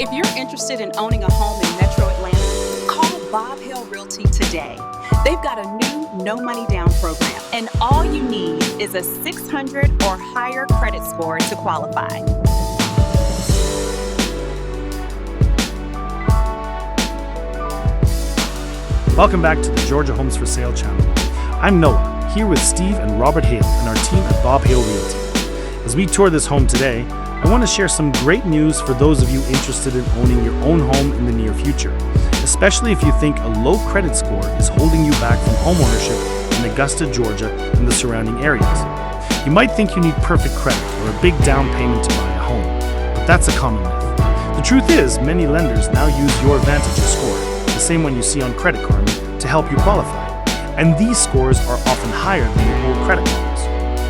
If you're interested in owning a home in Metro Atlanta, call Bob Hale Realty today. They've got a new no money down program, and all you need is a 600 or higher credit score to qualify. Welcome back to the Georgia Homes for Sale channel. I'm Noah, here with Steve and Robert Hale and our team at Bob Hale Realty. As we tour this home today, I want to share some great news for those of you interested in owning your own home in the near future, especially if you think a low credit score is holding you back from homeownership in Augusta, Georgia, and the surrounding areas. You might think you need perfect credit or a big down payment to buy a home, but that's a common myth. The truth is, many lenders now use your Vantage score, the same one you see on Credit Karma, to help you qualify, and these scores are often higher than the old credit models.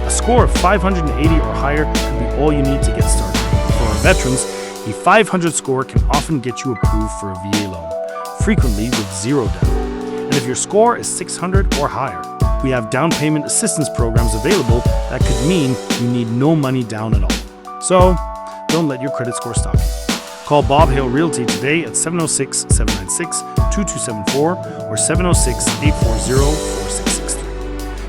A score of 580 or higher could be all you need to get started. For our veterans, a 500 score can often get you approved for a VA loan, frequently with zero down. And if your score is 600 or higher, we have down payment assistance programs available that could mean you need no money down at all. So, don't let your credit score stop you. Call Bob Hale Realty today at 706-796-2274 or 706-840-4663.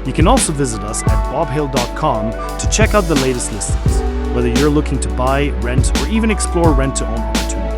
You can also visit us at bobhale.com to check out the latest listings, whether you're looking to buy, rent, or even explore rent-to-own opportunities.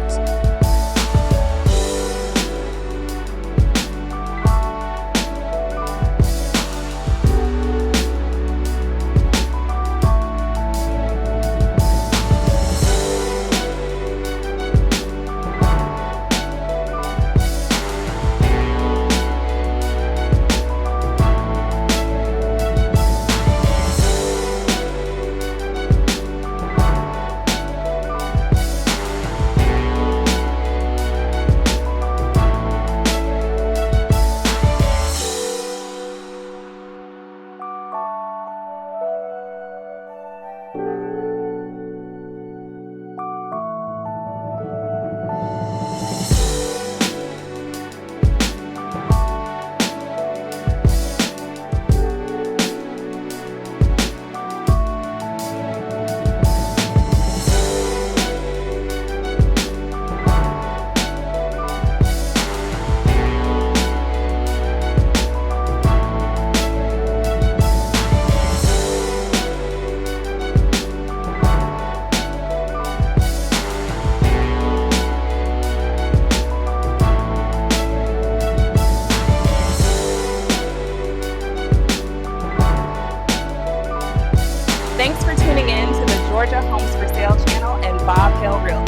Thanks for tuning in to the Georgia Homes for Sale channel and Bob Hale Realty.